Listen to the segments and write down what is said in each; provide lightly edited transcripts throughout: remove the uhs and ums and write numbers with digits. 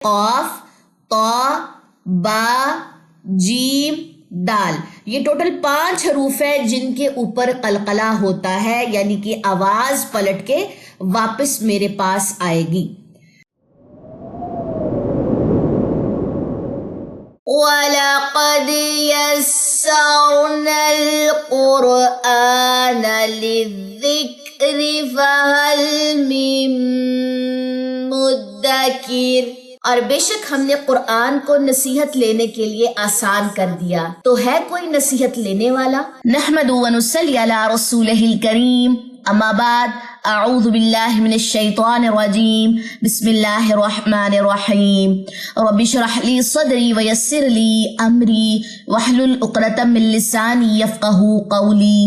قاف، طا، با، جیم، دال، یہ ٹوٹل 5 حروف ہے جن کے اوپر قلقلہ ہوتا ہے، یعنی کہ آواز پلٹ کے واپس میرے پاس آئے گی۔ وَلَقَدْ يَسَّرْنَا الْقُرْآنَ لِلذِّكْرِ فَهَلْ مِن مُدَّكِرٍ، اور بے شک ہم نے قرآن کو نصیحت لینے کے لیے آسان کر دیا، تو ہے کوئی نصیحت لینے والا؟ نحمد و نصلی علی رسولہ الکریم، اما بعد، اعوذ باللہ من الشیطان الرجیم، بسم اللہ الرحمن الرحیم، رب اشرح لی صدری ویسر لی امری واحلل عقدۃ من لسانی یفقہوا قولی،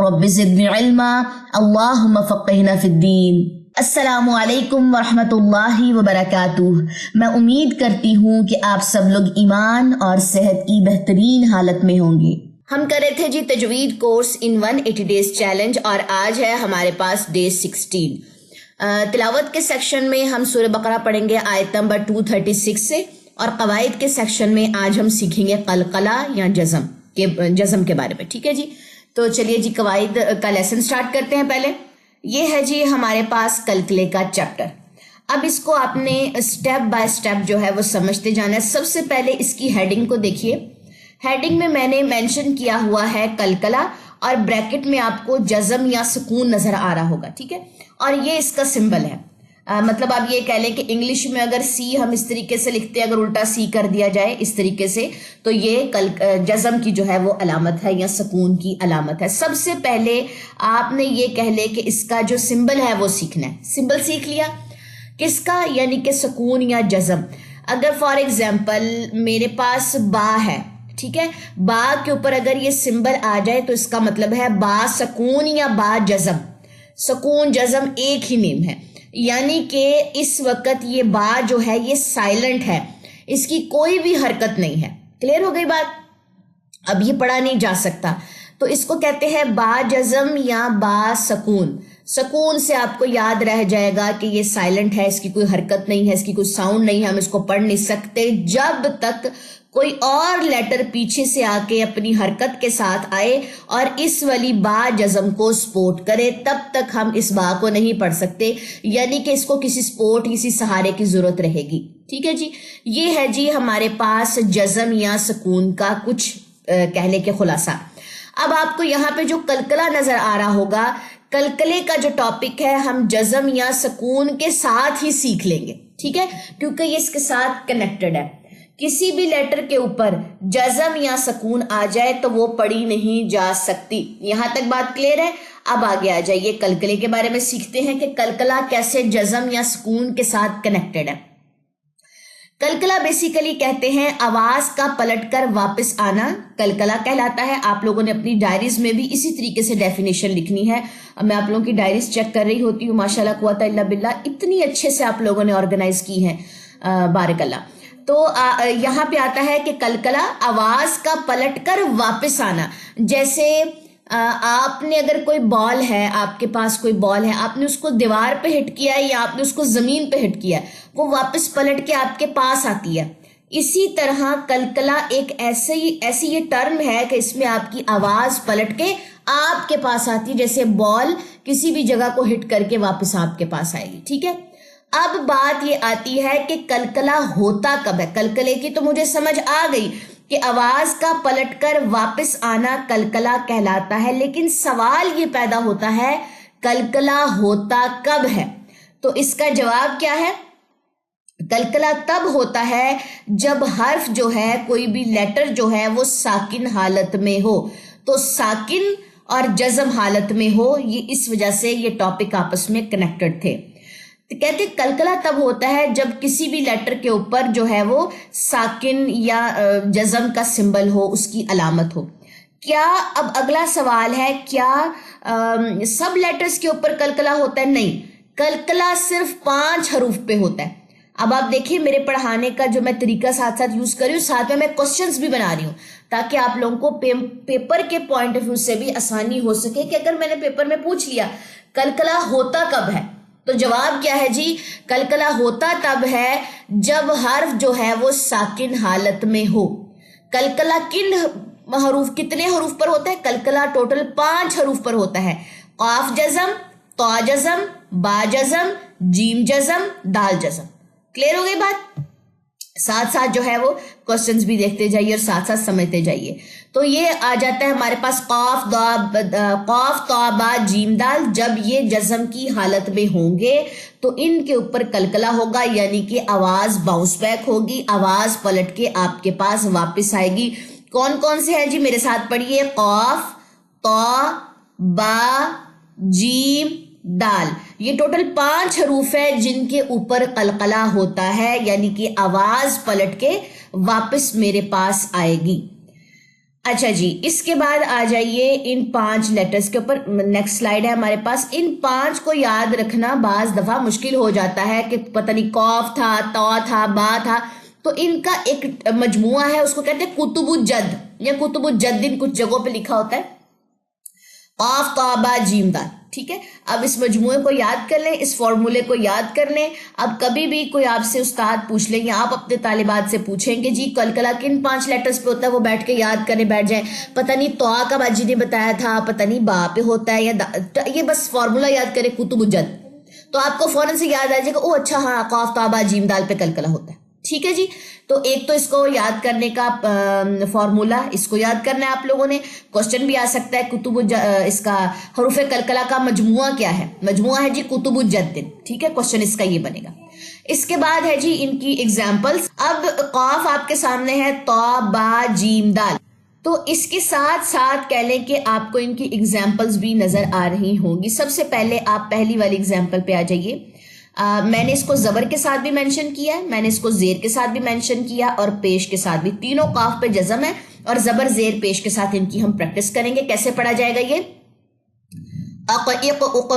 رب زدنی علما، اللہم فقہنا فی الدین۔ السلام علیکم ورحمۃ اللہ وبرکاتہ۔ میں امید کرتی ہوں کہ آپ سب لوگ ایمان اور صحت کی بہترین حالت میں ہوں گے۔ ہم کر رہے تھے جی تجوید کورس ان 180 ڈیز چیلنج، اور آج ہے ہمارے پاس ڈے 16۔ تلاوت کے سیکشن میں ہم سورہ بقرہ پڑھیں گے آیت نمبر 236 سے، اور قواعد کے سیکشن میں آج ہم سیکھیں گے قلقلہ یا جزم کے بارے میں، ٹھیک ہے جی؟ تو چلیے جی قواعد کا لیسن سٹارٹ کرتے ہیں۔ پہلے یہ ہے جی ہمارے پاس کلکلے کا چیپٹر۔ اب اس کو آپ نے سٹیپ بائی سٹیپ جو ہے وہ سمجھتے جانا ہے۔ سب سے پہلے اس کی ہیڈنگ کو دیکھیے۔ ہیڈنگ میں میں نے مینشن کیا ہوا ہے کلکلہ، اور بریکٹ میں آپ کو جزم یا سکون نظر آ رہا ہوگا، ٹھیک ہے؟ اور یہ اس کا سمبل ہے۔ مطلب آپ یہ کہہ لیں کہ انگلش میں اگر سی ہم اس طریقے سے لکھتے ہیں، اگر الٹا سی کر دیا جائے اس طریقے سے، تو یہ جزم کی جو ہے وہ علامت ہے یا سکون کی علامت ہے۔ سب سے پہلے آپ نے یہ کہہ لے کہ اس کا جو سمبل ہے وہ سیکھنا ہے۔ سمبل سیکھ لیا کس کا؟ یعنی کہ سکون یا جزم۔ اگر فار ایگزامپل میرے پاس با ہے، ٹھیک ہے، با کے اوپر اگر یہ سمبل آ جائے تو اس کا مطلب ہے با سکون یا با جزم۔ سکون جزم ایک ہی نیم ہے، یعنی کہ اس وقت یہ با جو ہے یہ سائلنٹ ہے، اس کی کوئی بھی حرکت نہیں ہے۔ کلیئر ہو گئی بات؟ اب یہ پڑھا نہیں جا سکتا، تو اس کو کہتے ہیں با جزم یا با سکون۔ سکون سے آپ کو یاد رہ جائے گا کہ یہ سائلنٹ ہے، اس کی کوئی حرکت نہیں ہے، اس کی کوئی ساؤنڈ نہیں ہے، ہم اس کو پڑھ نہیں سکتے جب تک کوئی اور لیٹر پیچھے سے آ کے اپنی حرکت کے ساتھ آئے اور اس والی با جزم کو سپورٹ کرے، تب تک ہم اس با کو نہیں پڑھ سکتے، یعنی کہ اس کو کسی سپورٹ، کسی سہارے کی ضرورت رہے گی، ٹھیک ہے جی؟ یہ ہے جی ہمارے پاس جزم یا سکون کا کچھ کہنے کے خلاصہ۔ اب آپ کو یہاں پہ جو کلکلہ نظر آ رہا ہوگا، کلکلے کا جو ٹاپک ہے ہم جزم یا سکون کے ساتھ ہی سیکھ لیں گے، ٹھیک ہے؟ کیونکہ یہ اس کے ساتھ کنیکٹڈ ہے۔ کسی بھی لیٹر کے اوپر جزم یا سکون آ جائے تو وہ پڑھی نہیں جا سکتی۔ یہاں تک بات کلیئر ہے؟ اب آگے آ جائیے کلکلے کے بارے میں سیکھتے ہیں کہ کلکلہ کیسے جزم یا سکون کے ساتھ کنیکٹڈ ہے۔ کلکلہ بیسیکلی کہتے ہیں آواز کا پلٹ کر واپس آنا، کلکلہ کہلاتا ہے۔ آپ لوگوں نے اپنی ڈائریز میں بھی اسی طریقے سے ڈیفینیشن لکھنی ہے۔ میں آپ لوگوں کی ڈائریز چیک کر رہی ہوتی ہوں، ماشاءاللہ قوت الا باللہ، اتنی اچھے سے آپ لوگوں نے آرگنائز کی ہیں، بارک اللہ۔ تو یہاں پہ آتا ہے کہ کلکلہ آواز کا پلٹ کر واپس آنا۔ جیسے آپ نے اگر کوئی بال ہے، آپ کے پاس کوئی بال ہے، آپ نے اس کو دیوار پہ ہٹ کیا ہے یا آپ نے اس کو زمین پہ ہٹ کیا ہے، وہ واپس پلٹ کے آپ کے پاس آتی ہے۔ اسی طرح کلکلہ ایک ایسی یہ ٹرم ہے کہ اس میں آپ کی آواز پلٹ کے آپ کے پاس آتی ہے، جیسے بال کسی بھی جگہ کو ہٹ کر کے واپس آپ کے پاس آئے گی، ٹھیک ہے؟ اب بات یہ آتی ہے کہ کلکلہ ہوتا کب ہے؟ کلکلے کی تو مجھے سمجھ آ گئی کہ آواز کا پلٹ کر واپس آنا کلکلہ کہلاتا ہے، لیکن سوال یہ پیدا ہوتا ہے کلکلہ ہوتا کب ہے؟ تو اس کا جواب کیا ہے؟ کلکلہ تب ہوتا ہے جب حرف جو ہے، کوئی بھی لیٹر جو ہے وہ ساکن حالت میں ہو، تو ساکن اور جزم حالت میں ہو، یہ اس وجہ سے یہ ٹاپک آپس میں کنیکٹڈ تھے۔ کہتے کلکلہ تب ہوتا ہے جب کسی بھی لیٹر کے اوپر جو ہے وہ ساکن یا جزم کا سمبل ہو، اس کی علامت ہو۔ کیا اب اگلا سوال ہے، کیا سب لیٹرز کے اوپر کلکلہ ہوتا ہے؟ نہیں، کلکلہ صرف 5 حروف پہ ہوتا ہے۔ اب آپ دیکھیے میرے پڑھانے کا جو میں طریقہ ساتھ ساتھ یوز کر رہی ہوں، ساتھ میں کوسچنز بھی بنا رہی ہوں تاکہ آپ لوگوں کو پیپر کے پوائنٹ آف ویو سے بھی آسانی ہو سکے کہ اگر میں نے پیپر میں پوچھ لیا کلکلہ ہوتا کب ہے، تو جواب کیا ہے جی؟ کلکلا ہوتا تب ہے جب حرف جو ہے وہ ساکن حالت میں ہو. کلکلا کن حروف کتنے حروف پر ہوتا ہے؟ کلکلا ٹوٹل 5 حروف پر ہوتا ہے. قاف جزم، طا جزم، با جزم، جیم جزم، دال جزم. کلیئر ہو گئی بات؟ ساتھ ساتھ جو ہے وہ کوسچنز بھی دیکھتے جائیے اور ساتھ ساتھ سمجھتے جائیے. تو یہ آ جاتا ہے ہمارے پاس قاف طا با جیم دال. جب یہ جزم کی حالت میں ہوں گے تو ان کے اوپر کلکلا ہوگا، یعنی کہ آواز باؤنس بیک ہوگی، آواز پلٹ کے آپ کے پاس واپس آئے گی. کون کون سے ہیں جی؟ میرے ساتھ پڑھیے. قاف، طا، با، جیم، دال. یہ ٹوٹل 5 حروف ہے جن کے اوپر قلقلہ ہوتا ہے، یعنی کہ آواز پلٹ کے واپس میرے پاس آئے گی. اچھا جی، اس کے بعد آ جائیے ان 5 لیٹرز کے اوپر. نیکسٹ سلائیڈ ہے ہمارے پاس. ان 5 کو یاد رکھنا بعض دفعہ مشکل ہو جاتا ہے کہ پتہ نہیں قاف تھا، طا تھا، با تھا. تو ان کا ایک مجموعہ ہے، اس کو کہتے ہیں کتب الجد یا کتب الجد. کچھ جگہوں پہ لکھا ہوتا ہے قاف طا با جیم دال. ٹھیک ہے، اب اس مجموعے کو یاد کر لیں، اس فارمولے کو یاد کر لیں. اب کبھی بھی کوئی آپ سے استاد پوچھ لیں یا آپ اپنے طالبات سے پوچھیں کہ جی کلکلا کن 5 لیٹرز پہ ہوتا ہے، وہ بیٹھ کے یاد کرنے بیٹھ جائیں. پتہ نہیں طا کا باجی نے بتایا تھا، پتہ نہیں با پہ ہوتا ہے یا یہ بس فارمولا یاد کریں کتب الجد، تو آپ کو فوراً سے یاد آ جائے گا او اچھا ہاں قاف طا با جیم دال پہ کلکلا ہوتا ہے. ٹھیک ہے جی، تو ایک تو اس کو یاد کرنے کا فارمولا، اس کو یاد کرنا ہے آپ لوگوں نے. کوسچن بھی آ سکتا ہے اس کا حروف کلکلا کا مجموعہ کیا ہے؟ مجموعہ ہے جی کتب الجد. ٹھیک ہے، کوسچن اس کا یہ بنے گا. اس کے بعد ہے جی ان کی ایگزامپلز. اب قاف آپ کے سامنے ہے، طا با جیم دال. تو اس کے ساتھ ساتھ کہہ لیں کہ آپ کو ان کی ایگزامپلز بھی نظر آ رہی ہوں گی. سب سے پہلے آپ پہلی والی ایگزامپل پہ آ جائیے. میں نے اس کو زبر کے ساتھ بھی مینشن کیا ہے، میں نے اس کو زیر کے ساتھ بھی مینشن کیا اور پیش کے ساتھ بھی. تینوں قاف پہ جزم ہے اور زبر زیر پیش کے ساتھ ان کی ہم پریکٹس کریں گے. کیسے پڑھا جائے گا یہ؟ اق اق اق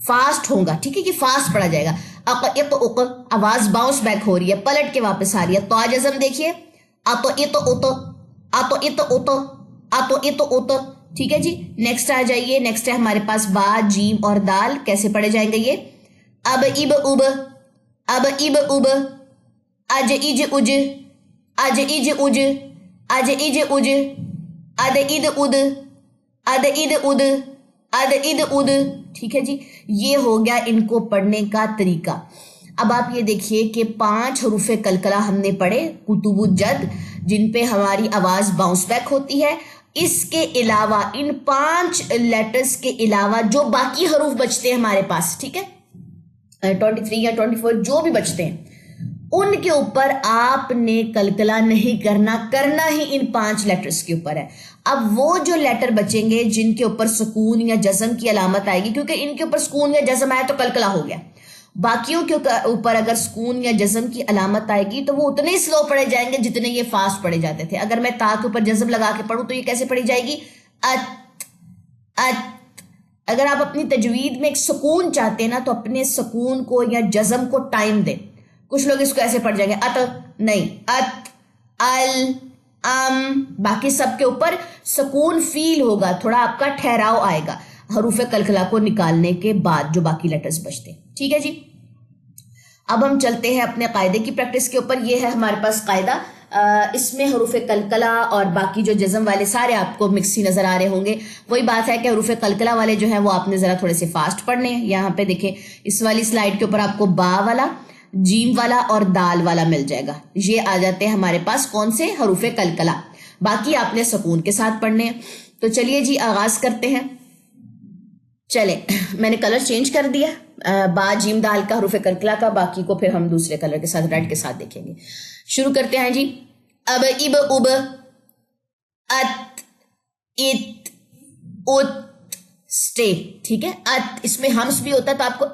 فاسٹ ہوگا. ٹھیک ہے، یہ فاسٹ پڑھا جائے گا. اق اق اق آواز باؤنس بیک ہو رہی ہے، پلٹ کے واپس آ رہی ہے. طا جزم دیکھیے ات ات ات ات ات ات ات ات ات. ٹھیک ہے جی، نیکسٹ آ جائیے. نیکسٹ ہے ہمارے پاس با جیم اور دال. کیسے پڑھے جائیں گے یہ؟ اب اب اب اب اب اب اج اج اج اج اج اج اج اج اج اد اد اد اد اد اد اد اد اد. ٹھیک ہے جی، یہ ہو گیا ان کو پڑھنے کا طریقہ. اب آپ یہ دیکھیے کہ 5 حروف کلکلا ہم نے پڑھے کتب الجد جن پہ ہماری آواز باؤنس بیک ہوتی ہے. اس کے علاوہ ان 5 لیٹرز کے علاوہ جو باقی حروف بچتے ہیں ہمارے پاس، ٹھیک ہے 23 یا 24 جو بھی بچتے ہیں، ان کے اوپر آپ نے کلکلا نہیں کرنا ہی ان 5 لیٹرز کے اوپر ہے. اب وہ جو لیٹر بچیں گے جن کے اوپر سکون یا جزم کی علامت آئے گی، کیونکہ ان کے اوپر سکون یا جزم آیا تو کلکلا ہو گیا. باقیوں کے اوپر اگر سکون یا جزم کی علامت آئے گی تو وہ اتنے ہی سلو پڑھے جائیں گے جتنے یہ فاسٹ پڑھے جاتے تھے. اگر میں تا کے اوپر جزم لگا کے پڑھوں تو یہ کیسے پڑھی جائے گی؟ ات ات. اگر آپ اپنی تجوید میں ایک سکون چاہتے ہیں نا تو اپنے سکون کو یا جزم کو ٹائم دیں. کچھ لوگ اس کو ایسے پڑھ جائیں گے ات، نہیں ات ال ام. باقی سب کے اوپر سکون فیل ہوگا، تھوڑا آپ کا ٹھہراؤ آئے گا حروف کلکلا کو نکالنے کے بعد جو باقی لیٹرز بچتے ہیں. ٹھیک ہے جی، اب ہم چلتے ہیں اپنے قاعدے کی پریکٹس کے اوپر. یہ ہے ہمارے پاس قاعدہ. اس میں حروف کلکلا اور باقی جو جزم والے سارے آپ کو مکس ہی نظر آ رہے ہوں گے. وہی بات ہے کہ حروف کلکلا والے جو ہیں وہ آپ نے ذرا تھوڑے سے فاسٹ پڑھنے ہیں. یہاں پہ دیکھیں اس والی سلائیڈ کے اوپر آپ کو با والا، جیم والا اور دال والا مل جائے گا. یہ آ جاتے ہیں ہمارے پاس کون سے؟ حروف کلکلا. باقی آپ نے سکون کے ساتھ پڑھنے ہیں. تو چلیے جی آغاز کرتے ہیں. چلیں میں نے کلر چینج کر دیا با جیم دال کا حروف کلکلا کا، باقی کو پھر ہم دوسرے کلر کے ساتھ ریڈ کے ساتھ دیکھیں گے. شروع کرتے ہیں جی. اب اب اب ات ات ات سٹے. ٹھیک ہے، ات اس میں ہمس بھی ہوتا ہے تو آپ کو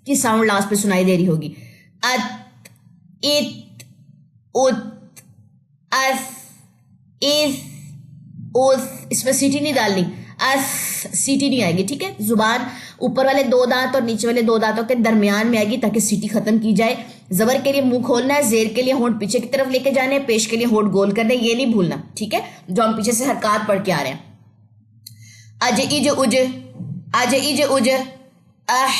کی ساؤنڈ لاسٹ پہ سنائی دے رہی ہوگی. ات ات ات اس اس اس. اس میں سیٹی نہیں ڈالنی، اس سیٹی نہیں آئے گی. ٹھیک ہے، زبان اوپر والے 2 دانت اور نیچے والے 2 دانتوں کے درمیان میں آئے گی تاکہ سیٹی ختم کی جائے. زبر کے لیے منہ کھولنا ہے، زیر کے لیے ہونٹ پیچھے کی طرف لے کے جانے، پیش کے لیے ہونٹ گول کرنے، یہ نہیں بھولنا. ٹھیک ہے، جو ہم پیچھے سے حرکات پڑھ کے آ رہے ہیں. اج اج اج اج اج اج اہ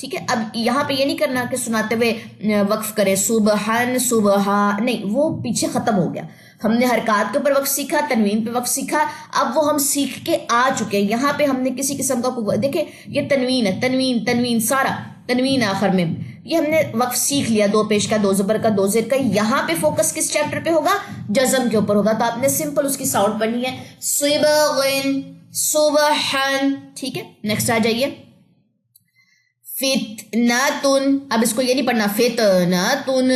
ٹھیک ہے. اب یہاں پہ یہ نہیں کرنا کہ سناتے ہوئے وقف کرے صبحن صبح، نہیں، وہ پیچھے ختم ہو گیا. ہم نے حرکات کے اوپر وقف سیکھا، تنوین پہ وقف سیکھا، اب وہ ہم سیکھ کے آ چکے ہیں. یہاں پہ ہم نے کسی قسم کا دیکھیں یہ تنوین ہے، تنوین تنوین سارا تنوین آخر میں، یہ ہم نے وقف سیکھ لیا، دو پیش کا، دو زبر کا، دو زیر کا. یہاں پہ فوکس کس چیپٹر پہ ہوگا؟ جزم کے اوپر ہوگا. تو آپ نے سمپل اس کی ساؤنڈ پڑھنی ہے صبغن صبحن. ٹھیک ہے، نیکسٹ آ جائیے. فتنتن، اب اس کو یہ نہیں پڑھنا فتنتن،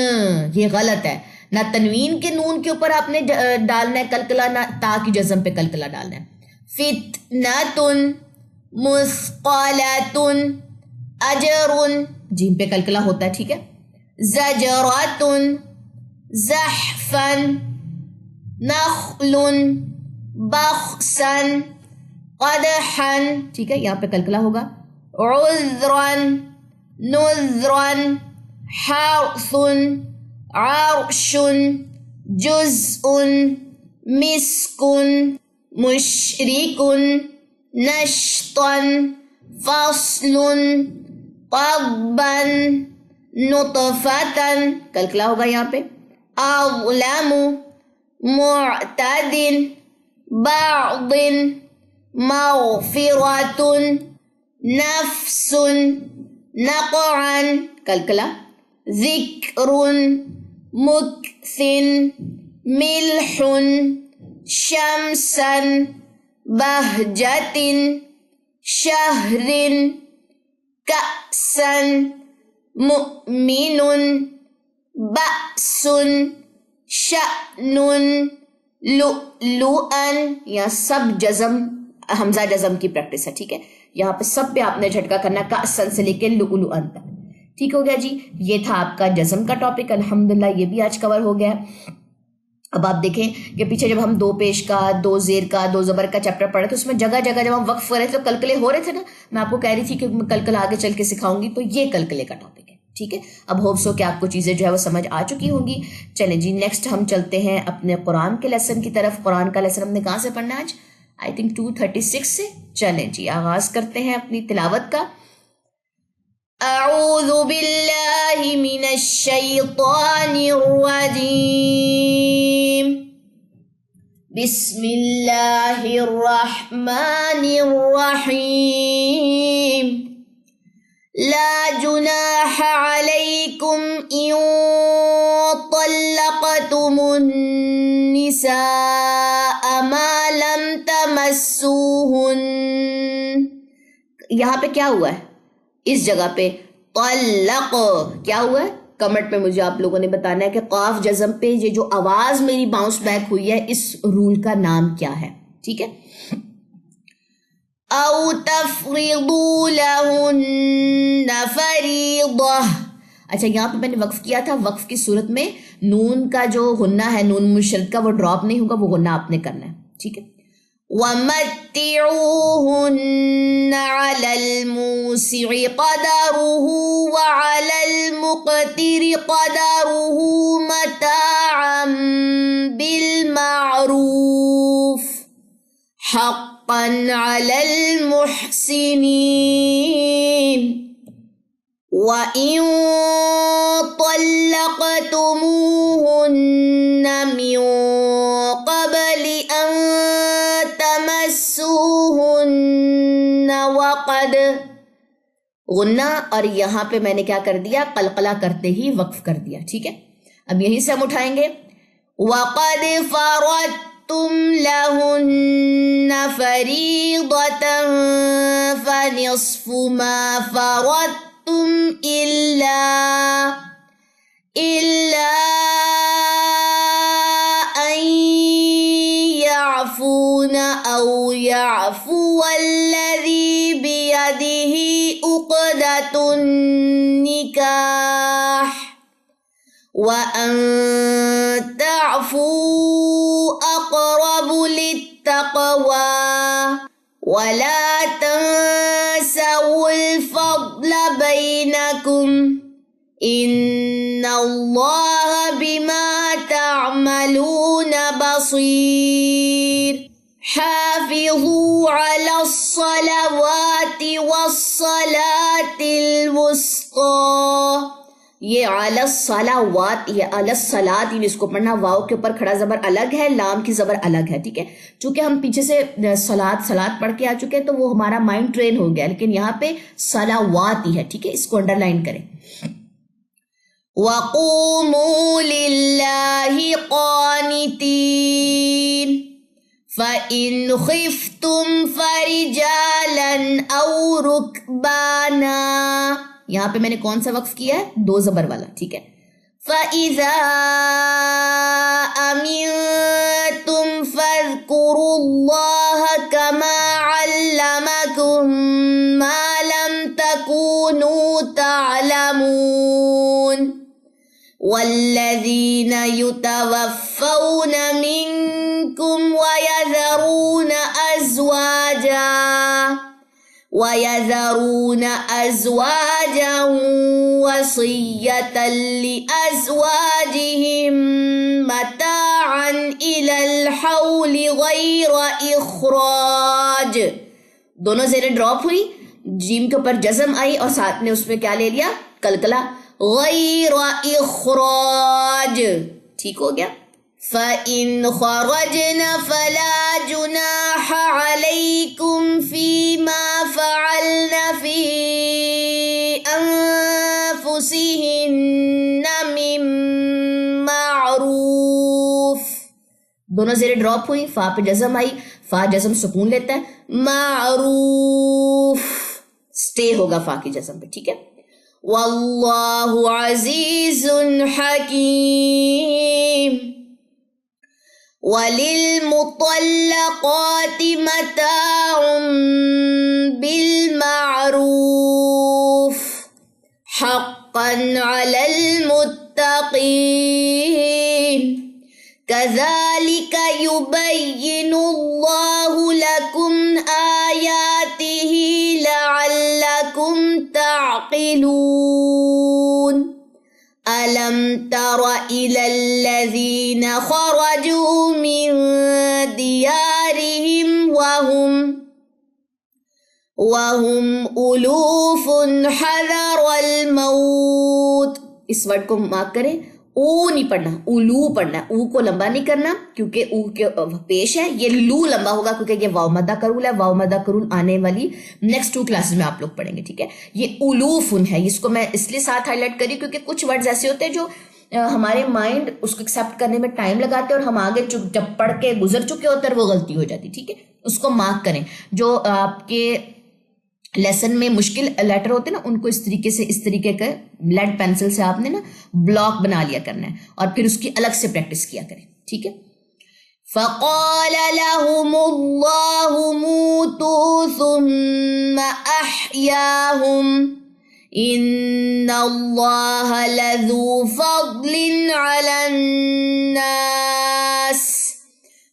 یہ غلط ہے. نہ تنوین کے نون کے اوپر آپ نے ڈالنا ہے کلکلا، نہ تا کی جزم پہ کلکلا ڈالنا ہے. فتنتن مثقلتن اجرن، جیم پہ کلکلا ہوتا ہے. ٹھیک ہے. زجرتن زحفن نخلن بخسن قدحن. ٹھیک ہے، یہاں پہ کلکلا ہوگا. عذرن نذرن حرثن عرشن جزء مسکن مشرکن نشطن فصل قبن نطفتن، کلکلا ہوگا یہاں پہ. اظلم معتد بعض مغفرتن نفس نقعن، کلکلا. ذکر مکثن ملح شمسن بہجتن شہرن کأسن مؤمن بأسن شأنن لؤلؤن. یا سب جزم حمزہ جزم کی پریکٹس ہے. ٹھیک ہے، یہاں پہ سب پہ آپ نے جھٹکا کرنا، کأسن سے لے کے لؤلؤن تک. ٹھیک ہو گیا جی. یہ تھا آپ کا جزم کا ٹاپک. الحمدللہ یہ بھی آج کور ہو گیا. اب آپ دیکھیں کہ پیچھے جب ہم دو پیش کا، دو زیر کا، دو زبر کا چیپٹر پڑھے تھے، اس میں جگہ جگہ جب ہم وقف کر رہے تھے تو کلکلے ہو رہے تھے نا. میں آپ کو کہہ رہی تھی کہ میں کلکل آگے چل کے سکھاؤں گی، تو یہ کلکلے کا ٹاپک ہے. ٹھیک ہے، اب ہوپس ہو کہ آپ کو چیزیں جو ہے وہ سمجھ آ چکی ہوں گی. چلیں جی، نیکسٹ ہم چلتے ہیں اپنے قرآن کے لیسن کی طرف. قرآن کا لیسن ہم نے کہاں سے پڑھنا ہے آج؟ آئی تھنک 236 سے. چلیں جی، آغاز کرتے ہیں اپنی تلاوت کا. اعوذ باللہ من الشیطان الرجیم، بسم اللہ الرحمن الرحیم. لا جناح علیکم ان طلقتم النساء ما لم تمسوہن. یہاں پہ کیا ہوا ہے؟ اس جگہ پہ طلق کیا ہوا ہے؟ کمنٹ میں مجھے آپ لوگوں نے بتانا ہے کہ قاف جزم پہ یہ جو آواز میری باؤنس بیک ہوئی ہے، اس رول کا نام کیا ہے؟ ٹھیک ہے. او تفرضوا لہن فریضہ. اچھا، یہاں پہ میں نے وقف کیا تھا. وقف کی صورت میں نون کا جو غنہ ہے، نون مشدد کا، وہ ڈراپ نہیں ہوگا، وہ غنہ آپ نے کرنا ہے. ٹھیک ہے. وَمَتِّعُوهُنَّ عَلَى الْمُوسِعِ قَدَرُهُ وَعَلَى الْمُقْتِرِ قَدَرُهُ مَتَاعًا بِالْمَعْرُوفِ حَقًّا عَلَى الْمُحْسِنِينَ. وَإِن طَلَّقْتُمُوهُنَّ مِن قَبْلِ أَن تَمَسُّوهُنَّ وَقَدْ غنہ، اور یہاں پہ میں نے کیا کر دیا؟ قلقلہ کرتے ہی وقف کر دیا. ٹھیک ہے. اب یہیں سے ہم اٹھائیں گے. وَقَدْ فَرَضْتُمْ لَهُنَّ فَرِيضَةً فَنِصْفُ مَا فَرَضْتُمْ إِلَّا أَن يَعْفُونَ أَوْ يَعْفُوَ الَّذِي بِيَدِهِ عُقْدَةُ النِّكَاحِ وَأَن تَعْفُوا أَقْرَبُ لِلتَّقْوَى وَلَا تَنسَوْا الْفَضْلَ بَيْنَكُمْ إِنَّ اللَّهَ بِمَا تَعْمَلُونَ بَصِيرٌ. حَافِظُوا عَلَى الصَّلَوَاتِ وَالصَّلَاةِ الوسطى. یہ علی الصلاوات، یہ علی الصلاۃ، اس کو پڑھنا، واو کے اوپر کھڑا زبر الگ ہے، لام کی زبر الگ ہے. ٹھیک ہے، چونکہ ہم پیچھے سے صلاۃ پڑھ کے آ چکے تو وہ ہمارا مائنڈ ٹرین ہو گیا، لیکن یہاں پہ صلاوات ہی ہے. ٹھیک ہے، اس کو انڈر لائن کریں. وَقُومُوا لِلَّهِ قَانِتِينَ فَإِنْ خِفْتُمْ فَرِجَالًا أَوْ رُكْبَانًا. یہاں پہ میں نے کون سا وقف کیا ہے؟ دو زبر والا. ٹھیک ہے. فَإِذَا أَمِنْتُمْ فَاذْكُرُوا اللَّهَ كَمَا عَلَّمَكُمْ مَا لَمْ تَكُونُوا تَعْلَمُونَ. وَالَّذِينَ يُتَوَفَّوْنَ مِنْكُمْ وَيَذَرُونَ أَزْوَاجًا وَصِيَّةً لِأَزْوَاجِهِمْ مَتَاعًا إِلَى الْحَوْلِ غَيْرَ إِخْرَاجٍ. دونوں زیریں ڈراپ ہوئی، جیم کے اوپر جزم آئی اور ساتھ نے اس میں کیا لے لیا؟ کلکلا. غیر اخراج. ٹھیک ہو گیا. فَإِنْ خَرَجْنَ فَلَا جُنَاحَ عَلَيْكُمْ فِي مَا فَعَلْنَ فِي أَنفُسِهِنَّ مِن مَعْرُوفٍ. دونوں زیریں ڈراپ ہوئی، فا پہ جزم آئی، فا جزم سکون لیتا ہے. معروف سٹے ہوگا فا کی جزم پہ. ٹھیک ہے. واللہ عزیز حکیم. وَلِلْمُطَلَّقَاتِ مَتَاعٌ بِالْمَعْرُوفِ حَقًّا عَلَى الْمُتَّقِينَ. كَذَلِكَ يُبَيِّنُ اللَّهُ لَكُمْ آيَاتِهِ لَعَلَّكُمْ تَعْقِلُونَ. أَلَمْ تَرَ إِلَى الَّذِينَ خَرَجُوا مِنْ دِيَارِهِمْ وَهُمْ أُلُوفٌ حَذَرَ الْمَوْتِ. اس ورڈ کو مارک کریں، او نہیں پڑھنا، اولو پڑھنا ہے. او کو لمبا نہیں کرنا کیونکہ او کے پیش ہے. یہ لو لمبا ہوگا کیونکہ یہ واو مدہ کرول ہے. واو مدہ کرول آنے والی نیکسٹ 2 کلاسز میں آپ لوگ پڑھیں گے. ٹھیک ہے. یہ اولوفن ہے، اس کو میں اس لیے ساتھ ہائی لائٹ کری کیونکہ کچھ ورڈز ایسے ہوتے ہیں جو ہمارے مائنڈ اس کو ایکسیپٹ کرنے میں ٹائم لگاتے ہیں اور ہم آگے جب پڑھ کے گزر چکے ہوتے ہیں وہ غلطی ہو جاتی. ٹھیک ہے، اس کو مارک کریں. جو آپ کے لیسن میں مشکل لیٹر ہوتے ہیں نا، ان کو اس طریقے کا لیڈ پینسل سے آپ نے نا بلاک بنا لیا کرنا ہے اور پھر اس کی الگ سے پریکٹس کیا کریں. ٹھیک ہے. فَقَالَ لَهُمُ اللَّهُ مُوتُوا ثُمَّ أَحْيَاهُمْ إِنَّ اللَّهَ لَذُو فَضْلٍ عَلَى النَّاسِ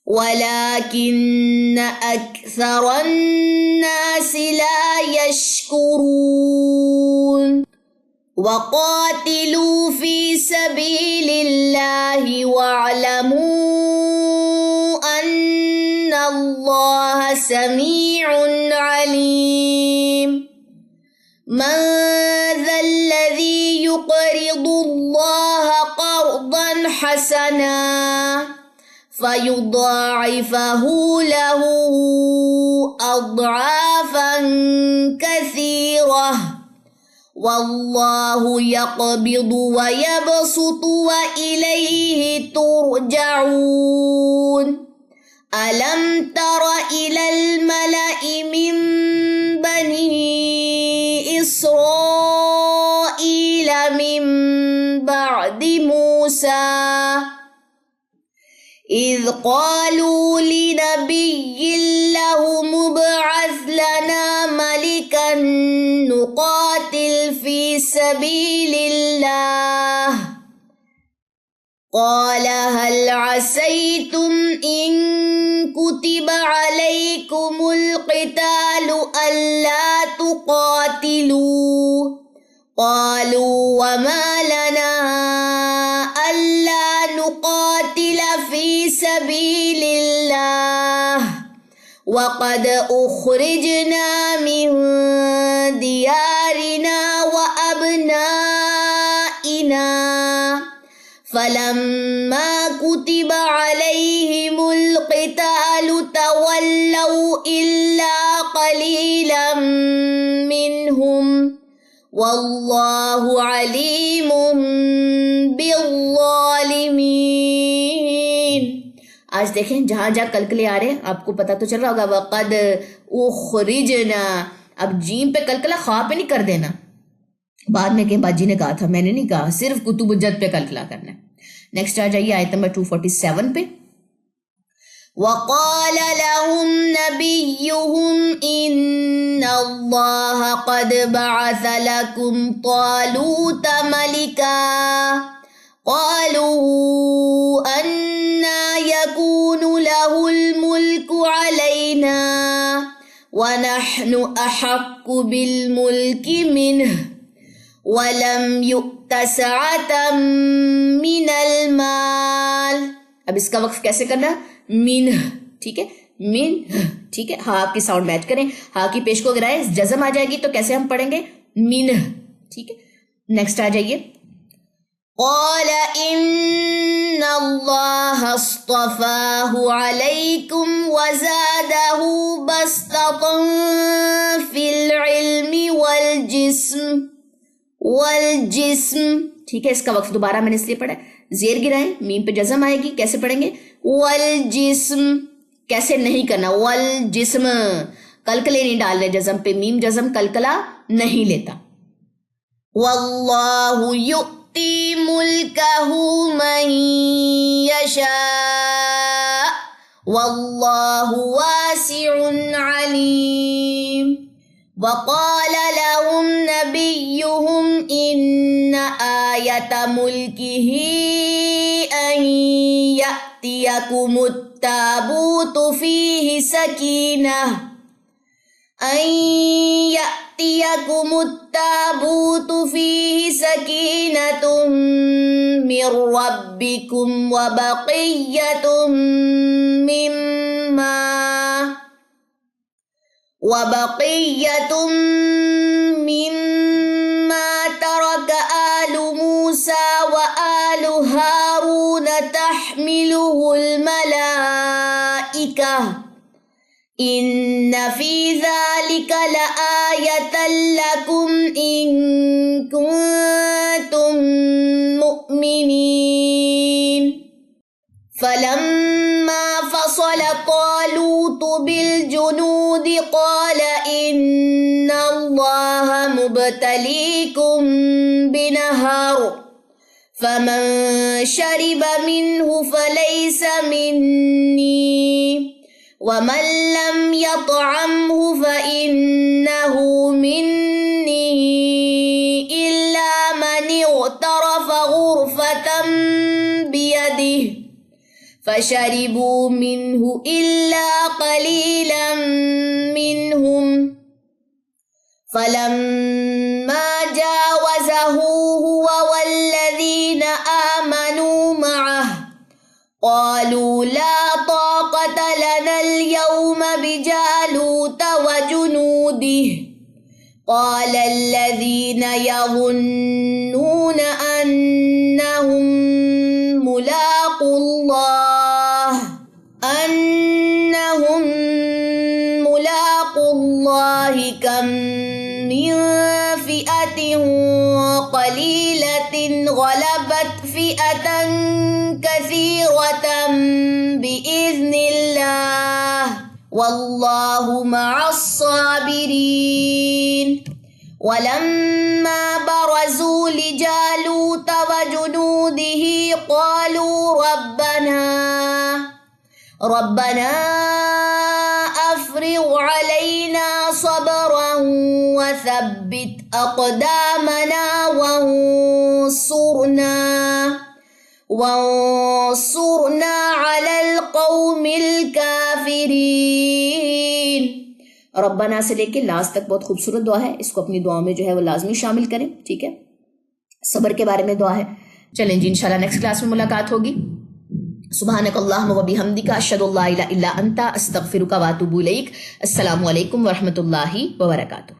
وَلَكِنَّ أَكْثَرَ النَّاسِ لَا يَشْكُرُونَ. وَقَاتِلُوا فِي سَبِيلِ اللَّهِ وَاعْلَمُوا أَنَّ اللَّهَ سَمِيعٌ عَلِيمٌ. مَنْ ذَا الَّذِي يُقْرِضُ اللَّهَ قَرْضًا حَسَنًا فَيُضَاعِفَهُ لَهُ أَضْعَافًا كَثِيرَةً وَاللَّهُ يَقْبِضُ وَيَبْسُطُ وَإِلَيْهِ تُرْجَعُونَ. أَلَمْ تَرَ إِلَى الْمَلَإِ مِنْ بَنِي إِسْرَائِيلَ مِنْ بَعْدِ مُوسَى إِذْ قَالُوا لِنَبِيٍّ لَهُ ابْعَثْ لَنَا مَلِكًا نُقَاتِلْ فِي سَبِيلِ اللَّهِ قَالَ هَلْ عَسَيْتُمْ إِن كُتِبَ عَلَيْكُمُ الْقِتَالُ أَلَّا تُقَاتِلُوا قَالُوا وَمَا لَنَا أَلَّا نُقَاتِلَ فِي سَبِيلِ اللَّهِ وَقَدْ أُخْرِجْنَا مِنْ دِيَارِنَا وَأَبْنَائِنَا فَلَمَّا كُتِبَ عَلَيْهِمُ الْقِتَالُ تَوَلَّوْا إِلَّا قَلِيلًا مِّنْهُمْ وَاللَّهُ عَلِيمٌ بِالظَّالِمِينَ۔ آج دیکھیں جہاں جہاں کلکلے آ رہے ہیں آپ کو پتہ تو چل رہا ہوگا، وَقَدْ أُخْرِجْنَا، اب جیم پہ کلکلہ خواہ پہ نہیں کر دینا، بعد میں کہ باجی نے کہا تھا، میں نے نہیں کہا، صرف کتب جد پہ کلکلہ کرنا ہے۔ نیکسٹ آ جائیے آیت نمبر 247 پہ۔ وَقَالَ لَهُمْ نَبِيُّهُمْ إِنَّ اللَّهَ قَدْ بَعَثَ لَكُمْ طَالُوتَ مَلِكًا قَالُوا أَنَّىٰ يَكُونُ لَهُ الْمُلْكُ عَلَيْنَا وَنَحْنُ أَحَقُّ بِالْمُلْكِ مِنْهُ وَلَمْ يُؤْتَ سَعَةً مِّنَ الْمَالِ۔ اب اس کا وقف کیسے کرنا؟ منہ، ٹھیک ہے، منہ، ٹھیک ہے، ہاں کی ساؤنڈ میچ کریں، ہاں کی پیش کو گرائیں، جزم آ جائے گی تو کیسے ہم پڑھیں گے؟ منہ، ٹھیک ہے۔ نیکسٹ آ جائیے، قَالَ إِنَّ اللَّهَ اصْطَفَاهُ عَلَيْكُمْ وَزَادَهُ بَسْطَةً فِي الْعِلْمِ والجسم، ٹھیک ہے۔ اس کا وقف دوبارہ میں نے اس لیے پڑھا، زیر گرائیں، میم پہ جزم آئے گی، کیسے پڑھیں گے؟ والجسم، کیسے نہیں کرنا؟ والجسم، کلکلے نہیں ڈال رہے جزم پہ، میم جزم کلکلہ نہیں لیتا۔ واللہ یؤتی ملکہ من یشاء واللہ واسع علیم۔ وقال لهم نبيهم إن آية ملكه أن يأتيكم التابوت فيه سكينة من ربكم وبقية مما ترك آل موسى وآل هارون تحمله الملائكة إن في ذلك لآية لكم إن كنتم مؤمنين۔ فلما فصل طالوت بالجنود قال إن الله مبتليكم بنهر فمن شرب منه فليس مني ومن لم يطعمه فإنه مني إلا من اغترف غرفة بيده فشربوا منه إلا قليلا منهم فلما جاوزه هو والذين آمنوا معه قالوا لا طاقة لنا اليوم بجالوت وجنوده قال الذين يظنون أنهم ملاقو الله كم من فئة قليلة غلبت فئة كثيرة بإذن الله والله مع الصابرين۔ ولما برزوا لجالوت وجنوده قالوا ربنا أفرغ علينا صبرا وثبت أقدامنا وانصرنا على القوم الكافرين۔ ربنا سے لے کے لاسٹ تک بہت خوبصورت دعا ہے، اس کو اپنی دعاؤں میں جو ہے وہ لازمی شامل کریں، ٹھیک ہے۔ صبر کے بارے میں دعا ہے۔ چلیں جی انشاءاللہ نیکسٹ کلاس میں ملاقات ہوگی۔ سبحانک اللہم و بحمدک اشہد ان لا الہ الا انت استغفرک و اتوب الیک۔ السلام علیکم ورحمۃ اللہ وبرکاتہ۔